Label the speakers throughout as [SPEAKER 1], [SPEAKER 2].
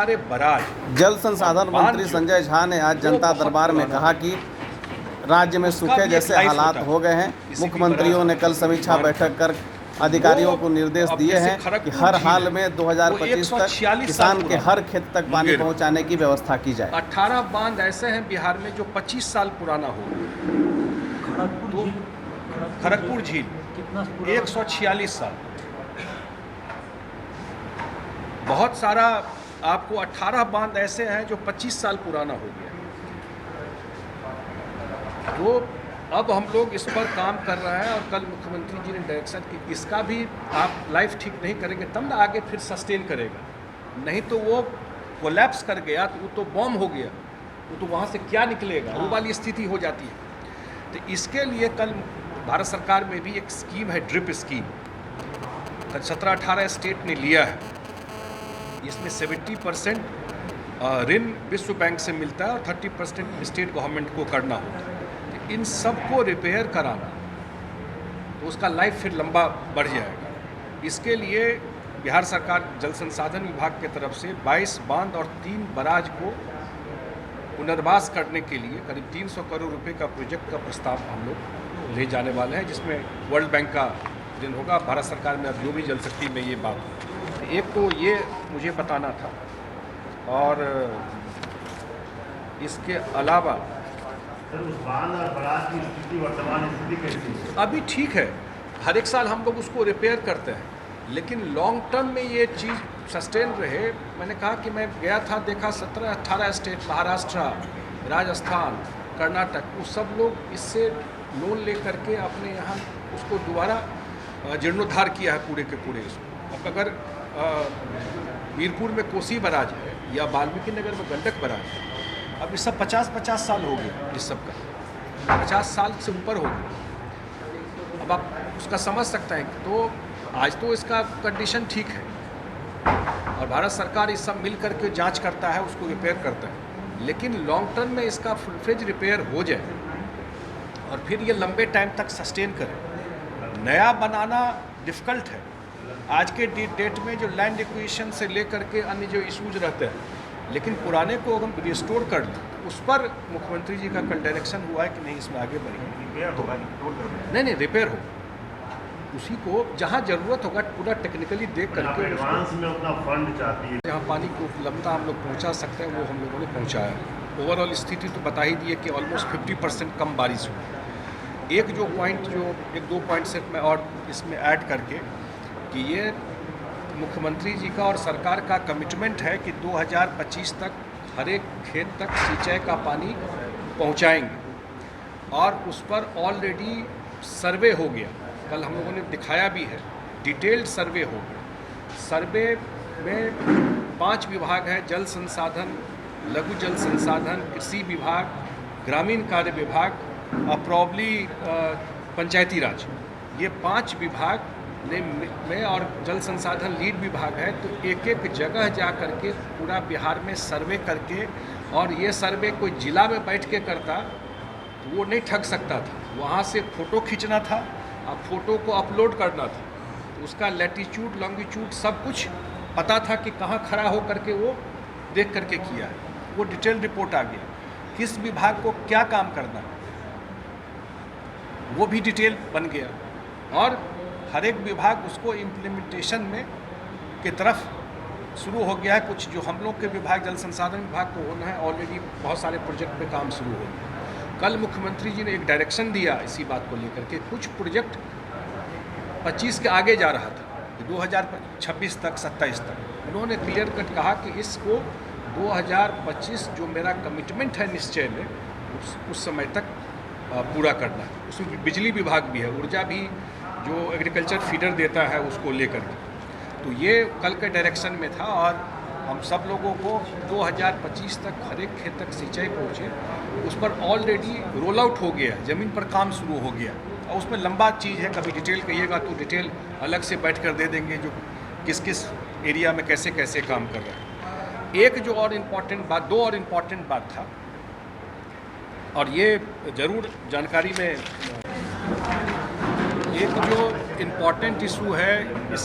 [SPEAKER 1] सारे बराज।
[SPEAKER 2] जल संसाधन मंत्री संजय झा ने आज जनता दरबार में कहा कि राज्य में सूखे जैसे हालात हो गए हैं। मुख्यमंत्रियों ने कल समीक्षा बैठक कर अधिकारियों को निर्देश दिए हैं कि हर हाल में 2025 तक किसान के हर खेत तक पानी पहुंचाने की व्यवस्था की जाए।
[SPEAKER 1] 18 बांध ऐसे हैं बिहार में जो 25 साल पुराना हो। खड़गपुर झील 146 साल। बहुत सारा आपको 18 बांध ऐसे हैं जो 25 साल पुराना हो गया। तो अब हम लोग इस पर काम कर रहे हैं और कल मुख्यमंत्री जी ने डायरेक्शन की इसका भी आप लाइफ ठीक नहीं करेंगे तब ना आगे फिर सस्टेन करेगा, नहीं तो वो कोलैप्स कर गया तो वो तो बॉम्ब हो गया, वो तो वहाँ से क्या निकलेगा, वो वाली स्थिति हो जाती है। तो इसके लिए कल भारत सरकार में भी एक स्कीम है, ड्रिप स्कीम। कल 17-18 स्टेट ने लिया है। इसमें 70% ऋण विश्व बैंक से मिलता है और 30% स्टेट गवर्नमेंट को करना होता है। तो इन सब को रिपेयर कराना तो उसका लाइफ फिर लंबा बढ़ जाएगा। इसके लिए बिहार सरकार जल संसाधन विभाग की तरफ से 22 बांध और 3 बराज को पुनर्वास करने के लिए करीब 300 करोड़ रुपए का प्रोजेक्ट का प्रस्ताव हम लोग ले जाने वाले हैं, जिसमें वर्ल्ड बैंक का ऋण होगा। भारत सरकार में अब जो भी जल शक्ति में ये बात हो, एक तो ये मुझे बताना था। और इसके अलावा
[SPEAKER 3] उस बांध और बराज की स्थिति, वर्तमान स्थिति कैसी है?
[SPEAKER 1] अभी ठीक है, हर एक साल हम लोग उसको रिपेयर करते हैं, लेकिन लॉन्ग टर्म में ये चीज़ सस्टेन रहे। मैंने कहा कि मैं गया था, देखा 17-18 स्टेट, महाराष्ट्र, राजस्थान, कर्नाटक, वो सब लोग इससे लोन ले करके अपने यहाँ उसको दोबारा जीर्णोद्धार किया है पूरे के पूरे। इसको अब अगर मीरपुर में कोसी बराज है या वाल्मीकि नगर में गंडक बराज है, अब ये सब 50-50 साल हो गया, इस सब का 50 साल से ऊपर हो गया। अब आप उसका समझ सकते हैं। तो आज तो इसका कंडीशन ठीक है और भारत सरकार इस सब मिल करके जांच करता है, उसको रिपेयर करता है, लेकिन लॉन्ग टर्म में इसका फुल फ्लेज रिपेयर हो जाए और फिर ये लंबे टाइम तक सस्टेन करे। नया बनाना डिफ़िकल्ट है आज के डेट में, जो लैंड एक्विजिशन से लेकर के अन्य जो इश्यूज रहते हैं, लेकिन पुराने को अगर हम रिस्टोर कर लें, उस पर मुख्यमंत्री जी का कल डायरेक्शन हुआ है कि नहीं इसमें आगे बढ़िए।
[SPEAKER 3] रिपेयर होगा,
[SPEAKER 1] नहीं रिपेयर हो, उसी को जहाँ ज़रूरत होगा पूरा टेक्निकली देख करके
[SPEAKER 3] एडवांस में उतना फंड चाहती है।
[SPEAKER 1] जहाँ पानी की उपलब्धता हम लोग पहुँचा सकते हैं वो हम लोगों ने पहुँचाया। ओवरऑल स्थिति तो बता ही दी है कि ऑलमोस्ट 50% कम बारिश हुई। एक दो पॉइंट से मैं और इसमें ऐड करके कि ये मुख्यमंत्री जी का और सरकार का कमिटमेंट है कि 2025 तक हर एक खेत तक सिंचाई का पानी पहुंचाएंगे और उस पर ऑलरेडी सर्वे हो गया। कल हम लोगों ने दिखाया भी है, डिटेल्ड सर्वे हो गया। सर्वे में 5 विभाग हैं, जल संसाधन, लघु जल संसाधन, कृषि विभाग, ग्रामीण कार्य विभाग और प्रॉब्ली पंचायती राज, ये 5 विभाग में और जल संसाधन लीड विभाग है। तो एक एक जगह जा करके पूरा बिहार में सर्वे करके, और ये सर्वे कोई जिला में बैठ के करता तो वो नहीं ठग सकता था, वहाँ से फ़ोटो खींचना था और फ़ोटो को अपलोड करना था, तो उसका लैटीट्यूड लॉन्गिट्यूड सब कुछ पता था कि कहाँ खड़ा हो करके वो देख करके किया है। वो डिटेल रिपोर्ट आ गया, किस विभाग को क्या काम करना है वो भी डिटेल बन गया, और हर एक विभाग उसको इम्प्लीमेंटेशन में की तरफ शुरू हो गया है। कुछ जो हम लोग के विभाग जल संसाधन विभाग को होना है, ऑलरेडी बहुत सारे प्रोजेक्ट पे काम शुरू हो गया। कल मुख्यमंत्री जी ने एक डायरेक्शन दिया इसी बात को लेकर के, कुछ प्रोजेक्ट 25 के आगे जा रहा था, 2026 तक 27 तक उन्होंने क्लियर कट कहा कि इसको 2025 जो मेरा कमिटमेंट है निश्चय में उस समय तक पूरा करना है। उसमें बिजली विभाग भी है, ऊर्जा भी जो एग्रीकल्चर फीडर देता है उसको लेकर के, तो ये कल के डायरेक्शन में था। और हम सब लोगों को 2025 तक हर एक खेत तक सिंचाई पहुँचे, उस पर ऑलरेडी रोल आउट हो गया, ज़मीन पर काम शुरू हो गया। और उसमें लंबा चीज़ है, कभी डिटेल कहिएगा तो डिटेल अलग से बैठ कर दे देंगे, जो किस किस एरिया में कैसे कैसे काम कर रहा है। एक जो और इम्पॉर्टेंट बात, 2 और इम्पॉर्टेंट बात था, और ये ज़रूर जानकारी में, एक जो इम्पॉर्टेंट इशू है इस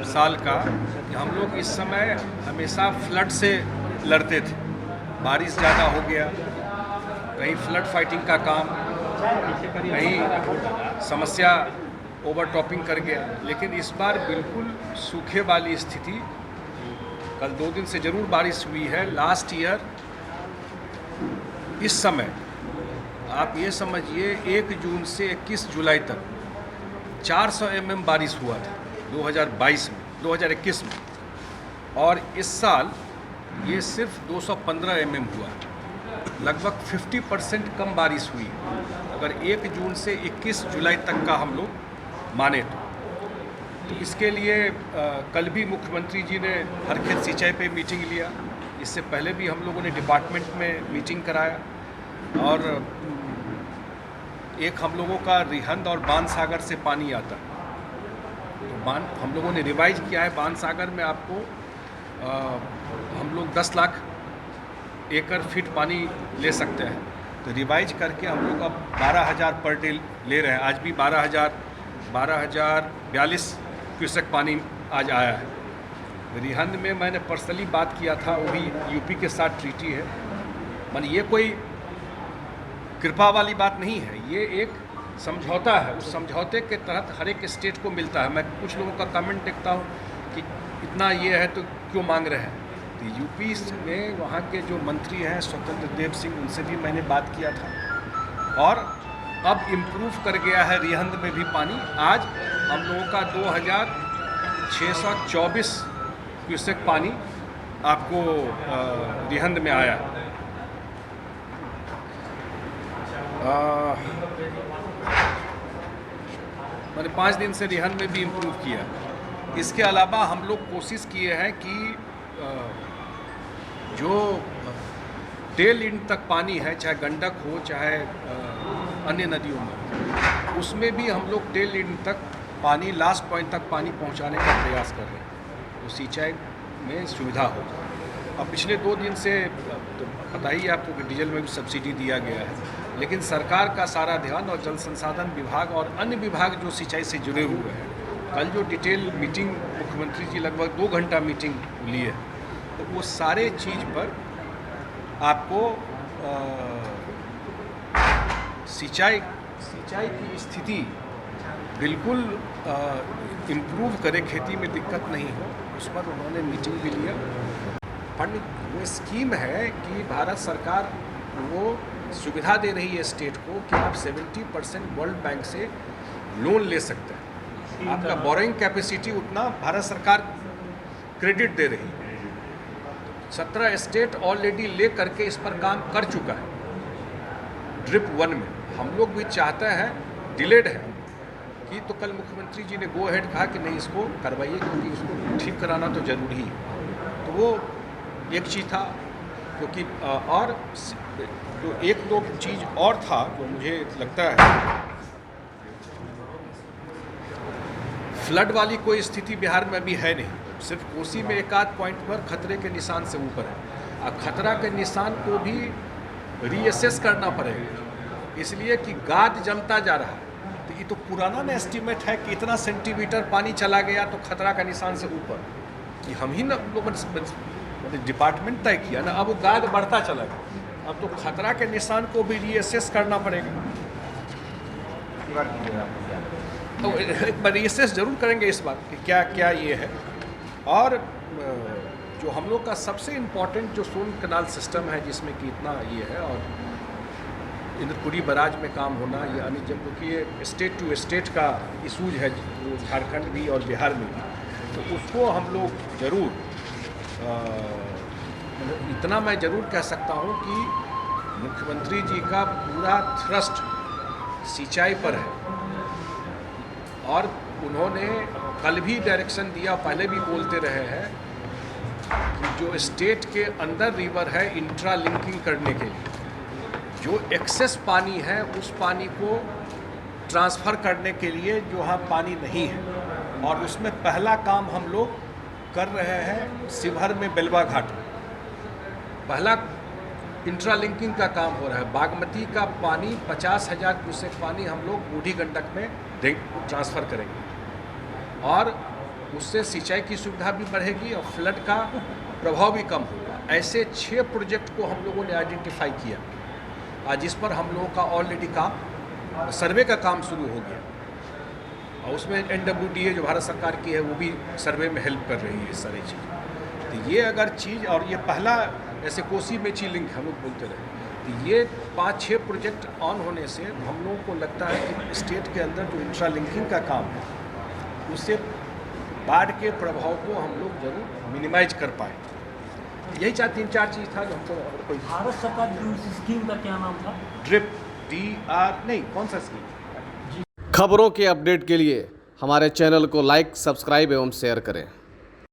[SPEAKER 1] साल का कि हम लोग इस समय हमेशा फ्लड से लड़ते थे। बारिश ज़्यादा हो गया, कहीं फ्लड फाइटिंग का काम, कहीं समस्या ओवरटॉपिंग कर गया। लेकिन इस बार बिल्कुल सूखे वाली स्थिति, कल 2 दिन से ज़रूर बारिश हुई है। लास्ट ईयर इस समय आप ये समझिए 1 जून से 21 जुलाई तक 400 mm बारिश हुआ था 2021 में, और इस साल ये सिर्फ 215 mm हुआ, लगभग 50% कम बारिश हुई अगर 1 जून से 21 जुलाई तक का हम लोग माने तो इसके लिए कल भी मुख्यमंत्री जी ने हर खेत सिंचाई पे मीटिंग लिया। इससे पहले भी हम लोगों ने डिपार्टमेंट में मीटिंग कराया, और एक हम लोगों का रिहंद और बाणसागर से पानी आता है, तो हम लोगों ने रिवाइज किया है। बाणसागर में आपको हम लोग 10 लाख एकड़ फीट पानी ले सकते हैं, तो रिवाइज करके हम लोग अब 12,000 पर डे ले रहे हैं। आज भी 12,042 क्यूसेक पानी आज आया है। रिहंद में मैंने पर्सनली बात किया था, वो भी यूपी के साथ ट्रीटी है। माने ये कोई कृपा वाली बात नहीं है, ये एक समझौता है। उस समझौते के तहत हर एक स्टेट को मिलता है। मैं कुछ लोगों का कमेंट देखता हूँ कि इतना ये है तो क्यों मांग रहे हैं। तो यूपी में वहाँ के जो मंत्री हैं स्वतंत्र देव सिंह, उनसे भी मैंने बात किया था, और अब इम्प्रूव कर गया है रिहंद में भी पानी। आज हम लोगों का 2,624 क्यूसेक पानी आपको रिहंद में आया। मैंने 5 दिन से रिहंद में भी इम्प्रूव किया। इसके अलावा हम लोग कोशिश किए हैं कि जो टेल एंड तक पानी है, चाहे गंडक हो चाहे अन्य नदियों में, उसमें भी हम लोग टेल एंड तक पानी, लास्ट पॉइंट तक पानी पहुंचाने का प्रयास कर रहे हैं, तो सिंचाई में सुविधा हो। अब पिछले 2 दिन से तो पता ही है आपको कि डीजल में भी सब्सिडी दिया गया है, लेकिन सरकार का सारा ध्यान और जल संसाधन विभाग और अन्य विभाग जो सिंचाई से जुड़े हुए हैं, कल जो डिटेल मीटिंग मुख्यमंत्री जी लगभग 2 घंटा मीटिंग लिए, तो वो सारे चीज़ पर आपको सिंचाई की स्थिति बिल्कुल इम्प्रूव करे, खेती में दिक्कत नहीं हो, उस पर उन्होंने मीटिंग भी लिया। फंड वो स्कीम है कि भारत सरकार वो सुविधा दे रही है स्टेट को कि आप 70% वर्ल्ड बैंक से लोन ले सकते हैं। आपका बोरोइंग कैपेसिटी उतना भारत सरकार क्रेडिट दे रही है। 17 स्टेट ऑलरेडी ले करके इस पर काम कर चुका है। ड्रिप 1 में हम लोग भी चाहते हैं, डिलेड है कि, तो कल मुख्यमंत्री जी ने गो अहेड कहा कि नहीं इसको करवाइए, क्योंकि इसको ठीक कराना तो ज़रूरी है। तो वो एक चीज़ था, क्योंकि और जो 1-2 चीज़ और था जो मुझे लगता है, फ्लड वाली कोई स्थिति बिहार में अभी है नहीं। सिर्फ कोसी में 1-8 पॉइंट पर खतरे के निशान से ऊपर है। अब खतरा के निशान को भी रीअसेस करना पड़ेगा, इसलिए कि गाद जमता जा रहा है। तो ये तो पुराना ना एस्टीमेट है कि इतना सेंटीमीटर पानी चला गया तो खतरा का निशान से ऊपर, कि हम ही ना लोगों ने डिपार्टमेंट तय किया ना। अब वो गाद बढ़ता चला गया, अब तो खतरा के निशान को भी रीअसेस करना पड़ेगा। तो एक बार रीअसेस जरूर करेंगे इस बात कि क्या क्या ये है। और जो हम लोग का सबसे इम्पोर्टेंट जो सोन कनाल सिस्टम है, जिसमें कि इतना ये है, और इंद्रपुरी बराज में काम होना, यानी जब क्योंकि ये स्टेट टू स्टेट का इशूज है, जो झारखंड भी और बिहार में भी, तो उसको हम लोग ज़रूर इतना मैं ज़रूर कह सकता हूँ कि मुख्यमंत्री जी का पूरा थ्रस्ट सिंचाई पर है। और उन्होंने कल भी डायरेक्शन दिया, पहले भी बोलते रहे हैं कि जो स्टेट के अंदर रिवर है, इंट्रा लिंकिंग करने के लिए जो एक्सेस पानी है, उस पानी को ट्रांसफ़र करने के लिए जो वहाँ पानी नहीं है, और उसमें पहला काम हम लोग कर रहे हैं शिवहर में बेलवा घाट में। पहला इंट्रा लिंकिंग का काम हो रहा है। बागमती का पानी 50,000 क्यूसेक पानी हम लोग बूढ़ी गंडक में ट्रांसफ़र करेंगे, और उससे सिंचाई की सुविधा भी बढ़ेगी और फ्लड का प्रभाव भी कम होगा। ऐसे 6 प्रोजेक्ट को हम लोगों ने आइडेंटिफाई किया आज, जिस पर हम लोगों का ऑलरेडी काम सर्वे का काम शुरू हो गया और उसमें NWDA जो भारत सरकार की है वो भी सर्वे में हेल्प कर रही है इस सारी चीज़। तो ये अगर चीज़, और ये पहला ऐसे कोसी मेची लिंक हम लोग बोलते रहे, तो ये 5-6 प्रोजेक्ट ऑन होने से हम लोगों को लगता है कि स्टेट के अंदर जो इंट्रा लिंकिंग का काम है उससे बाढ़ के प्रभाव को हम लोग जरूर मिनिमाइज कर पाए। यही 3-4 चीज़ था जो हमको। कोई
[SPEAKER 4] भारत सरकार की उस स्कीम का क्या नाम था?
[SPEAKER 1] ड्रिप DR नहीं, कौन सा स्कीम?
[SPEAKER 2] खबरों के अपडेट के लिए हमारे चैनल को लाइक, सब्सक्राइब एवं शेयर करें।